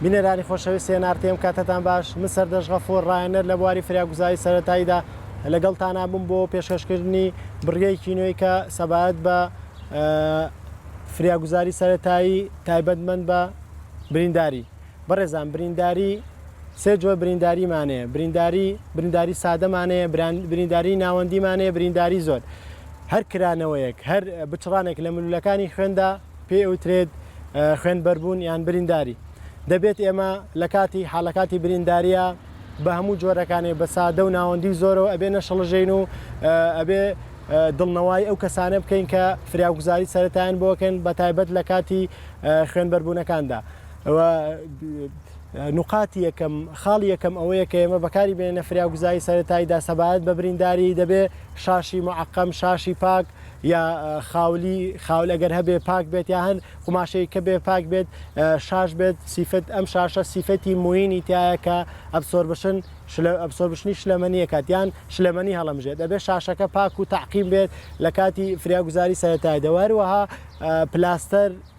بینەرانی خۆشەویست سێنارتێم کاتتان باش من سەردەش غەفوور ڕایەنەر لە بواری فریاگوزاری سەرەتاییدا لەگەڵتان بووم بۆ پێشکەشکردنی بڕیەی کینۆی کە سەبایەت بە فریاگوزاری سەرەتایی تایبەتمەند بە برینداری. بەڕێزان برینداری سێ جۆر برینداریمانەیە، برینداری سادەمانەیە، برینداری ناوەندیمانەیە، برینداری زۆر. هەر کرانەوەیەک هەر بچڕانێک لە ملوولەکانی خوێندا پێ ئەوترێت خوێنبەربوون یان برینداری. دەبێت ئێمە لە کاتی حاڵەکاتی برینداریە بە هەموو جۆرەکانی بە سادە و ناوەندی زۆرەوە ئەبێ نەشەڵژین و ئەبێ دڵنەوەی ئەو کەسانە بکەین کە فریاگوزاری سەرەتاییان بۆکەن بە تایبەت لە کاتی خوێنبەربوونەکاندا. نقاتی یەکەم خاڵی یەکەم ئەوەیە کە ئێمە بەکاری بێنە فریاگوزاری سەرەتاییدا سەبایەت بە برینداری دەبێ شاشی معقەم، شاشی پاک یا خاول ئەگەر هەبێ پاک بێت یا هەر قماشەی کە بێ پاک بێت، شاش بێت سیفەت ئەم شاشە سیفەتی موینی تایە کە ئەبسۆربشنی شلەمەنی کات یان شلەمەنی هەڵەمژێت. دەبێ شاشەکە پاک و تعقیم بێت لە کاتی فریاگوزاری سەرەتایی. دەوەروەها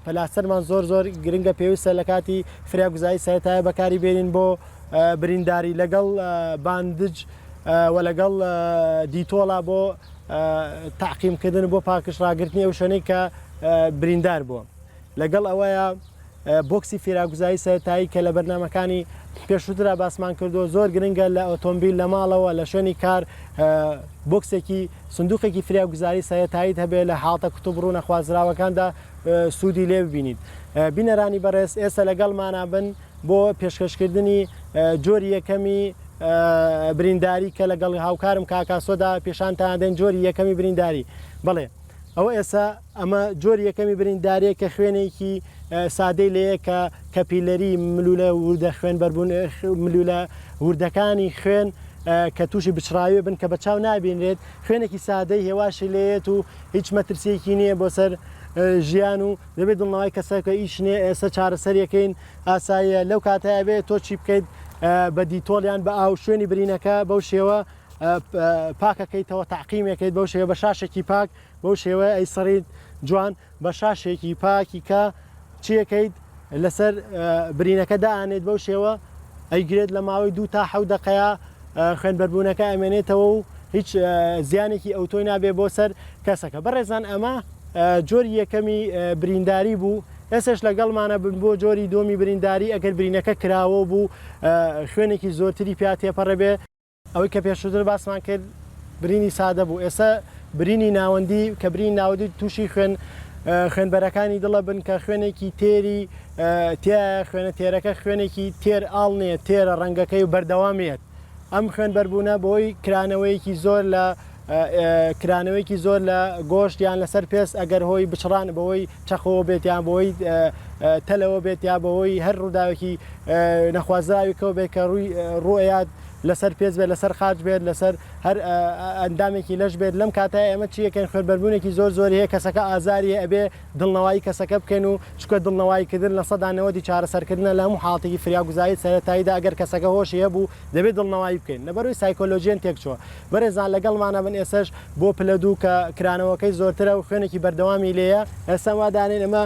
پلاستەرمان زۆر گرنگە پێویستە لە کاتی فریاگوزاری سەرەتایە بەکاری بێنین بۆ برینداری لەگەڵ باندج و لەگەڵ دیتۆڵا بۆ تعقیمکردن بۆ پاکشڕاگررتنی ئەو شوێنەی کە بریندار بووە. لەگەڵ ئەوەیە بۆکسی فریاگوزاری سەرەتایی کە لە بەرنامەکانی پێشووترا باسمان کردو زۆر گرنگە لە ئۆتۆمبیل لە ماڵەوە لە شوێنی کار بۆکسێکی سندوقێکی فریاگوزاری سەرەتاییت هەبێت لە حاڵتە کتوبڕوو نەخوازراوەکاندا سوودی لێ ببینیت. بینەرانی بەڕێز ئێستا لەگەڵمانە بن بۆ پێشکەشکردنی جۆری یەکەمی برینداری کە لەگەڵ هاوکارم کاکاسۆدا پێشانتان دێن جۆری یەکەمی برینداری. بڵێ ئەوە ئێستا ئەمە جۆری یەکەمی برینداریە کە خوێنێکی سادەی لەیە کە کەپیلەری ملوولە وردە خوێنبەربوون ملوولە وردەکانی خوێن کە تووشی بچراوی بن کە بە چاو نابینرێت، خوێنێکی سادەی هێواشی لێت و هیچ مەترسیەکی نییە بۆ سەر ژیان و دەبێت دڵنەوەی کەسەکە ئیشنێ ئێستا چارەسەریەکەین ئاساییە. لەو کاتەیە بێت تۆ چی بکەیت بە دیتۆڵیان بە ئاو شوێنی برینەکە بەو شێوە پاکەکەیتەوە تعقیمەکەیت بەو شێوە بە شاشێکی پاک بەو شێوە ئەی سەڕیت جوان بە شاشێکی پاکی کە چیەکەیت لەسەر برینەکە دائانێت بەو شێوە ئەیگرێت لە ماوەی 2 تا 7 دقەیە خوێنبەربوونەکە ئەمێنێتەوە و هیچ زیانێکی ئەوتۆی نابێ بۆ سەر کەسەکە. بەڕێزان ئەمە جۆری یەکەمی برینداری بوو. ئێسش لەگەڵمانە بن بۆ جۆری دۆمی برینداری ئەگەر برینەکە کراوە بوو خوێنێکی زۆرتری پیا تێپەڕە بێ. ئەوەی کە پێشتر باسمان کرد برینی سادە بوو. ئێستا برینی ناوەندی کە برین ناوەندی تووشی خوێنبەرەکانی دڵە بن کە خوێنێکی تێری خوێنە تێرەکە خوێنێکی تێر ئاڵ نیە، تێرە ڕەنگەکەی و بەردەوامێت. ئەم خوێنبەربوونە بۆی کرانەوەیەکی زۆر لە گۆشت یان لەسەر پێست ئەگەر هۆی بچڕان بەوەی چەخەوە بێت یان بەوەی تەلەوە بێت یا بەوەی هەر ڕووداوێکی نەخوازراویکەوە بێت کە ڕوئیات لەسەر پێست بێت، لەسەر خاج بێت، لەسەر هەر ئەندامێکی لەش بێت. لەم کاتای ئێمە چیەکەن خوێنبەربوونێکی زۆر هەیە کەسەکە ئازاریە ئەبێ دڵنەوەی کەسەکە بکەن و چکە دڵنەوەیکردن لە 100 چارەسەرکردنە لە هەموو حاڵەتێکی فریاگوزاری سەرەتاییدا ئەگەر کەسەکە هۆشی هەبوو دەبێت دڵنەوەی بکەین لەبەرەوەی سایکۆلۆژیان تێکچووە. بەڕێزان لەگەڵمانە بن ئێسش بۆ پلە دوو کە کرانەوەکەی زۆرترە و خوێنێکی بەردەوامی لێیە. ئێستا وادانێن ئەمە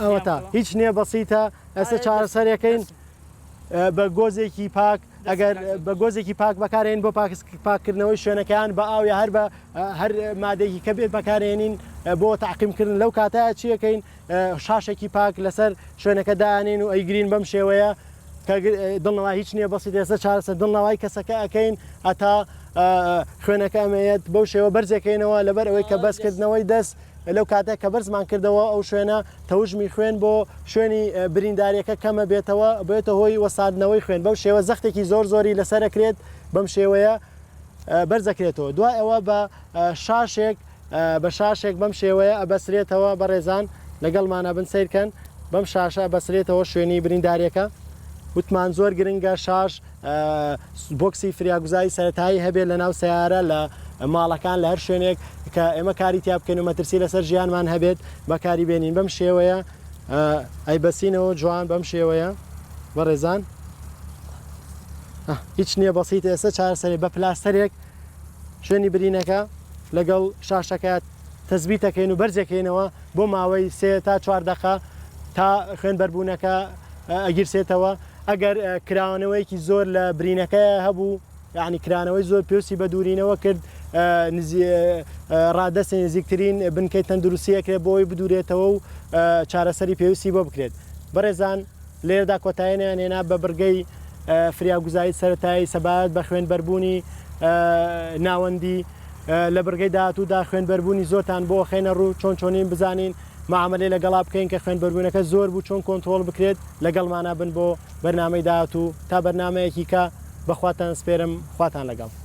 ئەوە تا هیچ نییە بەسیتە. ئێستا چارەسەرەکەین بە گۆزێکی پاک ئەگەر بە گۆزێکی پاک بەکارێن بۆ پاکردنەوەی شوێنەکەیان بە ئاویا هەر مادەیەکی کە بێت بەکارێنین بۆ تعقیمکردن. لەو کاتایە چیەکەین شاشێکی پاک لەسەر شوێنەکە دانین و ئەیگرین بەم شێوەیە کە دڵنەوەی هیچ نییە بەسیت. ئێستا چارەسەر دڵنەوەی کەسەکە ئەەکەین ئەتا خوێنەکە ئەمەیەت بەو شێوە بەرزەکەینەوە لەبەر ئەوەی کە بەسکردنەوەی دەست لەو کاتێک کە بەرزمان کردەوە ئەو شوێنە تەوژمی خوێن بۆ شوێنی برینداریەکە کەمە بێتە هۆی وەسادنەوەی خوێن. بەو شێوە زەختێکی زۆری لەسەرەکرێت بەم شێوەیە بەرزەکرێتەوە. دوای ئەوە بە شاشێک بەم شێوەیە ئەبەسرێتەوە. بەڕێزان لەگەڵمانە بن سیرکەن بەم شاشە بەسرێتەوە شوێنی برینداریەکە. وتمان زۆر گرنگە شاش بۆکسی فریاگوزاری سەرەتایی هەبێت لە ناو سیارە لە ماڵەکان لە هەر شوێنێک کە ئێمە کاری تیا بکەین و مەترسی لەسەر ژیانمان هەبێت بەکاری بێنین. بەم شێوەیە ئەیبەسینەوە جوان بەم شێوەیە. بەڕێزان هیچ نییە بەسیتە. ئێستا چارەسەری بە پلاستەرێک شوێنی برینەکە لەگەڵ شاشەکە تەزبیتەکەین و بەرزەکەینەوە بۆ ماوەی 3 تا 4 دقە تا خوێنبەربوونەکە ئەگیرسێتەوە ئەگەر کراونەوەیکی زۆر لە برینەکە هەبوو یعنی کرانەوەی زۆر پێویستی بە دوورینەوە کرد ڕادەستی نزیکترین بنکەی تەندروستیەکرێت بۆی بدورێتەوە و چارەسەری پێویستی بۆ بکرێت بەڕێزان لێرەدا کۆتاییان هێنا بە بڕگەی فریاگوزاری سەرەتایی سەبارەت بە خوێنبەربوونی ناوەندی لە بڕگەی داهاتوودا خوێنبەربوونی زۆرتان بۆ خێنە ڕوو چۆن چۆنین بزانین معاملەی لەگەڵا بکەین کە خوێنبەربوونەکە زۆر بوو چۆن کۆنتترۆل بکرێت لەگەڵمانە بن بۆ بەرنامەی داهاتوو تا بەرنمەیەکی کە بەخواتان سپێرم خواتان لەگەڵ